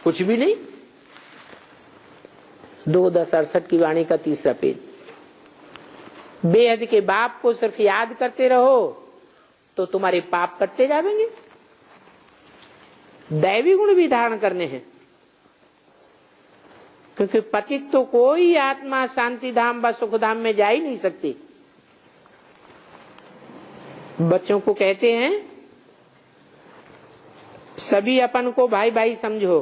कुछ भी नहीं। 2:10:68 की वाणी का 3रा पेज। बेहद के बाप को सिर्फ याद करते रहो तो तुम्हारे पाप कटते जाएंगे। दैवी गुण भी धारण करने हैं, क्योंकि पतित तो कोई आत्मा शांति धाम व सुख धाम में जा ही नहीं सकती। बच्चों को कहते हैं सभी अपन को भाई भाई समझो।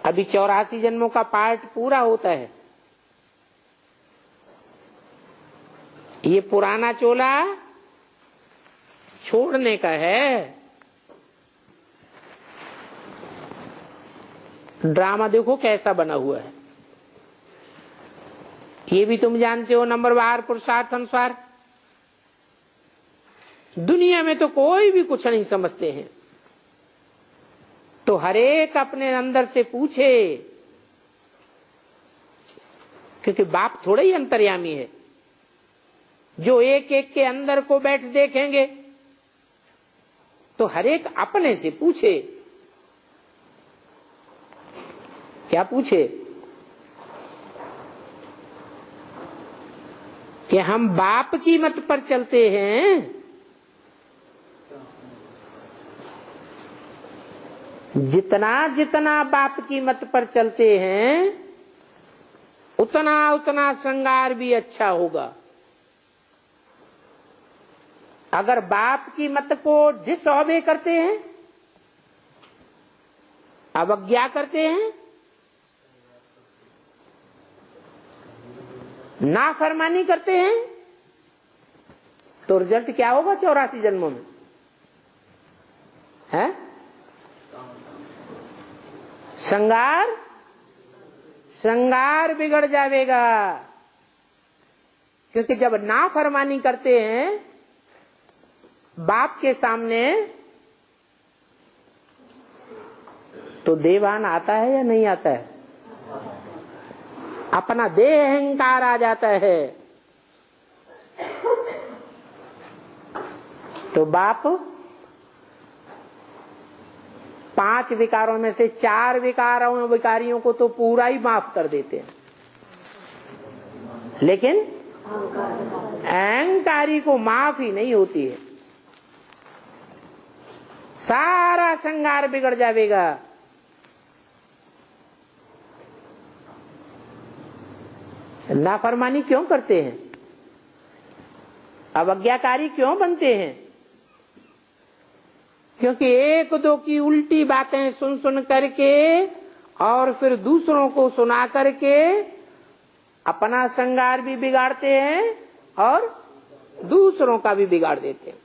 अभी 84 जन्मों का पार्ट पूरा होता है। ये पुराना चोला छोड़ने का है। ड्रामा देखो कैसा बना हुआ है। ये भी तुम जानते हो नंबरवार पुरुषार्थ अनुसार। दुनिया में तो कोई भी कुछ नहीं समझते हैं, तो हरेक अपने अंदर से पूछे, क्योंकि बाप थोड़ा ही अंतर्यामी है। जो एक एक के अंदर को बैठ देखेंगे तो हरेक अपने से पूछे। क्या पूछे? कि हम बाप की मत पर चलते हैं, जितना जितना बाप की मत पर चलते हैं उतना उतना श्रृंगार भी अच्छा होगा। अगर बाप की मत को डिसऑबे करते हैं, अवज्ञा करते हैं, नाफरमानी करते हैं, तो रिजल्ट क्या होगा 84 जन्मों में? है श्रृंगार बिगड़ जाएगा। क्योंकि जब नाफरमानी करते हैं बाप के सामने, तो देवान आता है या नहीं आता है? अपना देह अहंकार आ जाता है। तो बाप 5 विकारों में से 4 विकारियों को तो पूरा ही माफ कर देते हैं, लेकिन अहंकारी को माफ ही नहीं होती है। सारा श्रृंगार बिगड़ जाएगा। नाफरमानी क्यों करते हैं? अवज्ञाकारी क्यों बनते हैं? क्योंकि एक दो की उल्टी बातें सुन सुन करके और फिर दूसरों को सुना करके अपना श्रृंगार भी बिगाड़ते हैं और दूसरों का भी बिगाड़ देते हैं।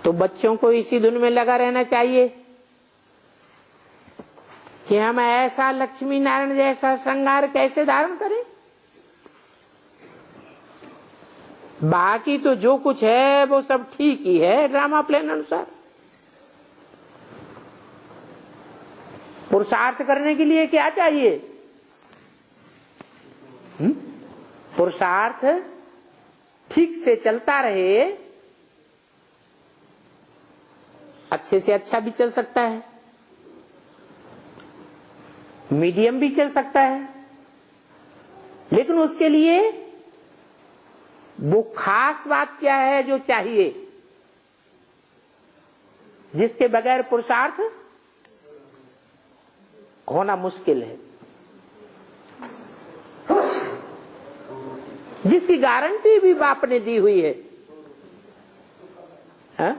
तो बच्चों को इसी धुन में लगा रहना चाहिए कि हम ऐसा लक्ष्मी नारायण जैसा श्रृंगार कैसे धारण करें। बाकी तो जो कुछ है वो सब ठीक ही है, ड्रामा प्लान अनुसार। पुरुषार्थ करने के लिए क्या चाहिए? पुरुषार्थ ठीक से चलता रहे, अच्छे से अच्छा भी चल सकता है, मीडियम भी चल सकता है, लेकिन उसके लिए वो खास बात क्या है जो चाहिए, जिसके बगैर पुरुषार्थ होना मुश्किल है, जिसकी गारंटी भी बाप ने दी हुई है। हाँ,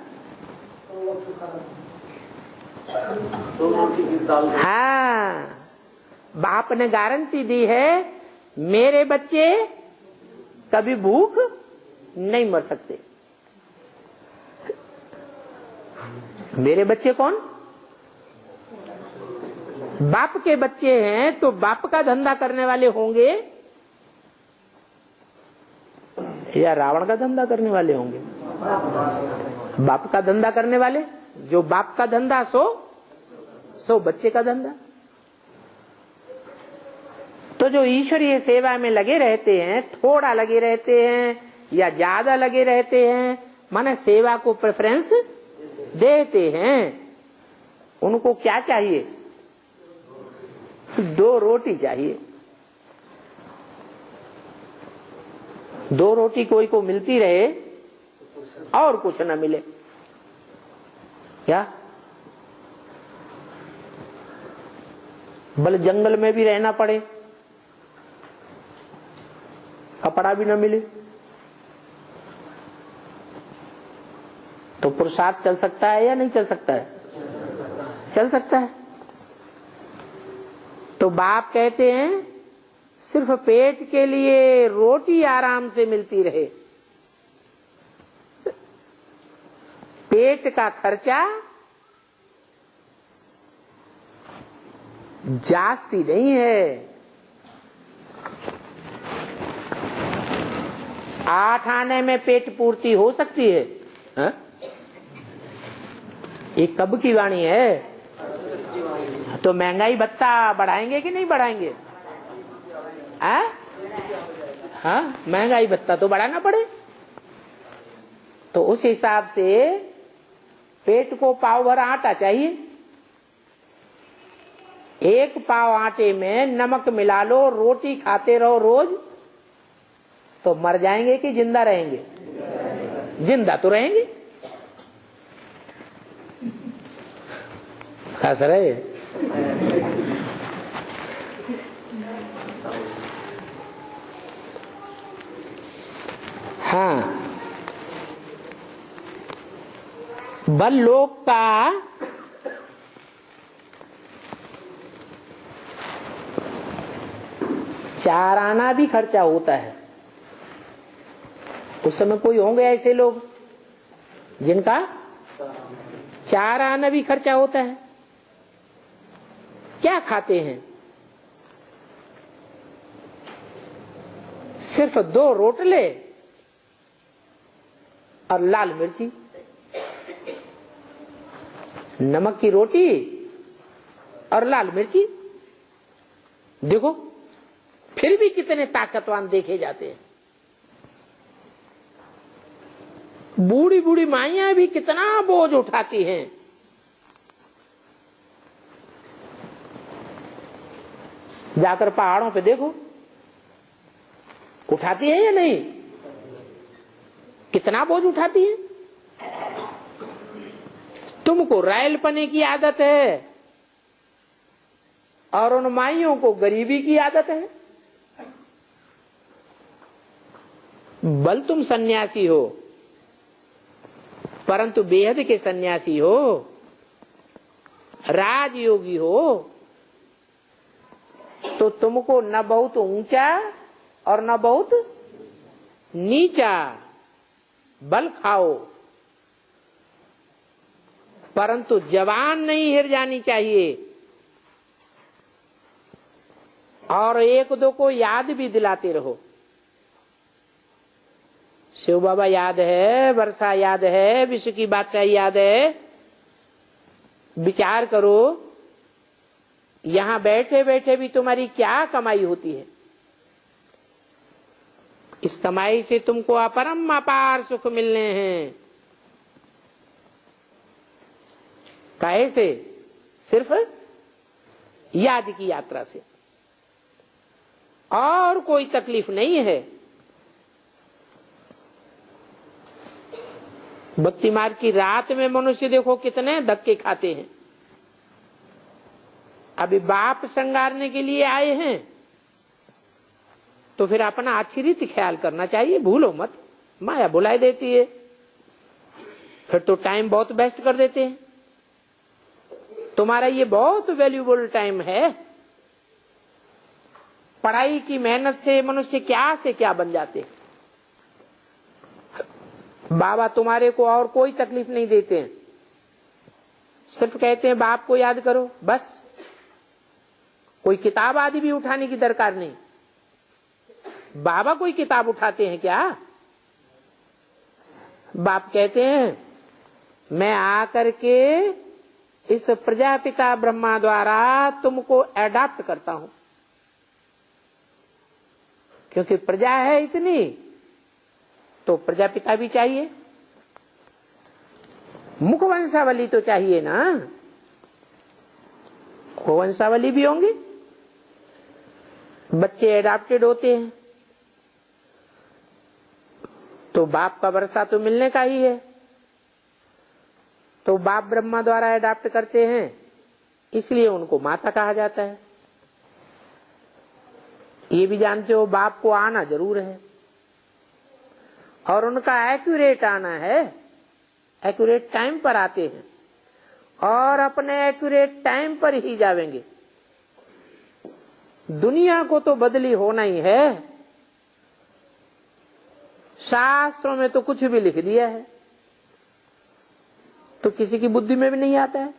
बाप ने गारंटी दी है, मेरे बच्चे कभी भूख नहीं मर सकते। मेरे बच्चे कौन? बाप के बच्चे हैं, तो बाप का धंधा करने वाले होंगे या रावण का धंधा करने वाले होंगे? बाप का धंधा करने वाले। जो बाप का धंधा सो बच्चे का धंधा। तो जो ईश्वरीय सेवा में लगे रहते हैं, थोड़ा लगे रहते हैं या ज्यादा लगे रहते हैं, माने सेवा को प्रेफरेंस देते हैं, उनको क्या चाहिए? 2 रोटी चाहिए। 2 रोटी कोई को मिलती रहे और कुछ न मिले, क्या भले जंगल में भी रहना पड़े, कपड़ा भी न मिले, तो पुरुषार्थ चल सकता है या नहीं चल सकता है? चल सकता है। तो बाप कहते हैं सिर्फ पेट के लिए रोटी आराम से मिलती रहे, पेट का खर्चा जास्ती नहीं है। 8 आने में पेट पूर्ति हो सकती है। हा? ये कब की वाणी है? तो महंगाई भत्ता बढ़ाएंगे कि नहीं बढ़ाएंगे? हाँ, महंगाई भत्ता तो बढ़ाना पड़े। तो उस हिसाब से पेट को पाव भर आटा चाहिए। 1 पाव आटे में नमक मिला लो, रोटी खाते रहो रोज, तो मर जाएंगे कि जिंदा रहेंगे? जिंदा तो रहेंगे। हंस रहे? बल लोक का चार आना भी खर्चा होता है। उस समय कोई होंगे ऐसे लोग जिनका 4 आना भी खर्चा होता है। क्या खाते हैं? सिर्फ 2 रोटले और लाल मिर्ची, नमक की रोटी और लाल मिर्ची। देखो फिर भी कितने ताकतवान देखे जाते हैं। बूढ़ी बूढ़ी माइयां भी कितना बोझ उठाती हैं। जाकर पहाड़ों पे देखो, उठाती है या नहीं? कितना बोझ उठाती है। तुमको रायल पने की आदत है और उन माइयों को गरीबी की आदत है। बल तुम सन्यासी हो, परंतु बेहद के सन्यासी हो, राजयोगी हो, तो तुमको न बहुत ऊंचा और न बहुत नीचा बल खाओ, परंतु जवान नहीं हिर जानी चाहिए। और 1-2 को याद भी दिलाते रहो। शिव बाबा याद है, वर्षा याद है, विश्व की बादशाही याद है। विचार करो, यहां बैठे बैठे भी तुम्हारी क्या कमाई होती है। इस कमाई से तुमको अपरम अपार सुख मिलने हैं। काहे से? सिर्फ याद की यात्रा से, और कोई तकलीफ नहीं है। भक्ति मार्ग की रात में मनुष्य देखो कितने धक्के खाते हैं। अभी बाप संगारने के लिए आए हैं तो फिर अपना अच्छी रीति ख्याल करना चाहिए। भूलो मत, माया बुलाई देती है, फिर तो टाइम बहुत वेस्ट कर देते हैं। तुम्हारा ये बहुत वैल्यूएबल टाइम है। पढ़ाई की मेहनत से मनुष्य क्या से क्या बन जाते हैं। बाबा तुम्हारे को और कोई तकलीफ नहीं देते हैं, सिर्फ कहते हैं बाप को याद करो, बस। कोई किताब आदि भी उठाने की दरकार नहीं। बाबा कोई किताब उठाते हैं क्या? बाप कहते हैं मैं आकर के इस प्रजापिता ब्रह्मा द्वारा तुमको अडॉप्ट करता हूं, क्योंकि प्रजा है इतनी तो प्रजापिता भी चाहिए, मुख वंशावली तो चाहिए ना। वंशावली भी होंगे, बच्चे एडाप्टेड होते हैं तो बाप का वर्षा तो मिलने का ही है। तो बाप ब्रह्मा द्वारा एडाप्ट करते हैं, इसलिए उनको माता कहा जाता है। ये भी जानते हो बाप को आना जरूर है, और उनका एक्यूरेट आना है। एक्यूरेट टाइम पर आते हैं और अपने एक्यूरेट टाइम पर ही जावेंगे। दुनिया को तो बदली होना ही है। शास्त्रों में तो कुछ भी लिख दिया है, तो किसी की बुद्धि में भी नहीं आता है।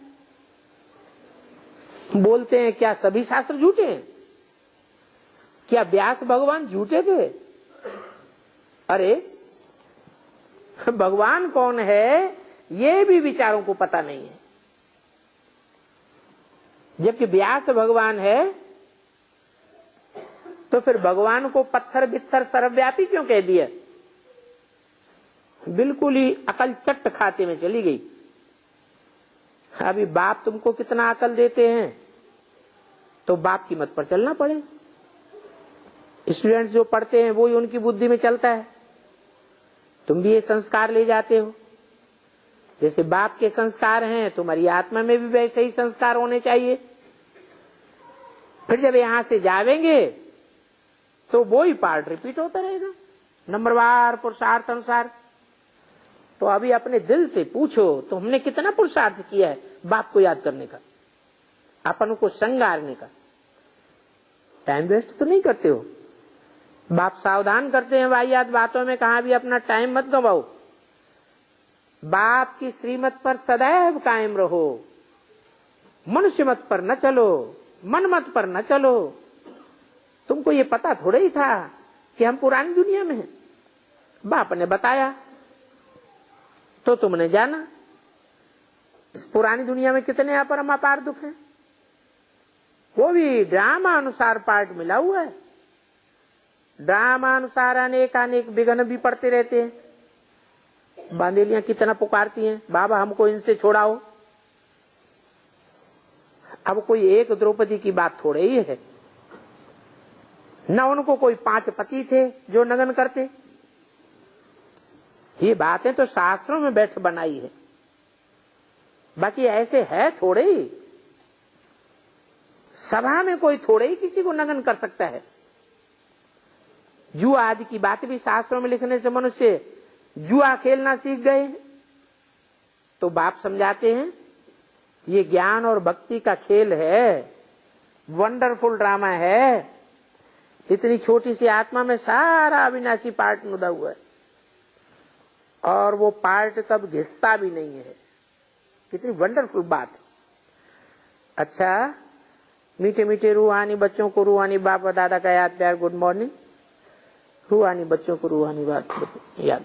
बोलते हैं क्या सभी शास्त्र झूठे हैं? क्या व्यास भगवान झूठे थे? अरे भगवान कौन है ये भी विचारों को पता नहीं है। जबकि व्यास भगवान है तो फिर भगवान को पत्थर बित्थर सर्वव्यापी क्यों कह दिया? बिल्कुल ही अकल चट्ट खाते में चली गई। अभी बाप तुमको कितना अकल देते हैं तो बाप की मत पर चलना पड़े। स्टूडेंट्स जो पढ़ते हैं वो ही उनकी बुद्धि में चलता है। तुम भी ये संस्कार ले जाते हो, जैसे बाप के संस्कार हैं तुम्हारी आत्मा में भी वैसे ही संस्कार होने चाहिए। फिर जब यहां से जावेंगे तो वो ही पार्ट रिपीट होता रहेगा, नंबरवार पुरुषार्थ अनुसार। तो अभी अपने दिल से पूछो तो हमने कितना पुरुषार्थ किया है बाप को याद करने का, अपन को संगारने का। टाइम वेस्ट तो नहीं करते हो। बाप सावधान करते हैं वाहियात बातों में, कहा भी अपना टाइम मत गवाओ। बाप की श्रीमत पर सदैव कायम रहो, मनुष्य मत पर न चलो, मन मत पर न चलो। तुमको ये पता थोड़ा ही था कि हम पुरानी दुनिया में हैं। बाप ने बताया तो तुमने जाना। इस पुरानी दुनिया में कितने अपरम अपार दुख हैं, वो भी ड्रामा अनुसार पार्ट मिला हुआ है। ड्रामा अनुसार अनेक अनेक विघ्न भी पड़ते रहते हैं। बांदेलियां कितना पुकारती हैं, बाबा हमको इनसे छोड़ाओ। अब कोई एक द्रौपदी की बात थोड़े ही है, न उनको कोई 5 पति थे जो नगन करते। ये बातें तो शास्त्रों में बैठ बनाई है, बाकी ऐसे है थोड़े ही। सभा में कोई थोड़े ही किसी को नगन कर सकता है। जुआ आदि की बात भी शास्त्रों में लिखने से मनुष्य जुआ खेलना सीख गए। तो बाप समझाते हैं ये ज्ञान और भक्ति का खेल है, वंडरफुल ड्रामा है। इतनी छोटी सी आत्मा में सारा अविनाशी पार्ट मुदा हुआ है, और वो पार्ट कब घिसता भी नहीं है। कितनी वंडरफुल बात है। अच्छा, मीठे मीठे रूहानी बच्चों को रूहानी बाप और दादा का याद प्यार गुड मॉर्निंग। रूहानी बच्चों को रूहानी बात याद।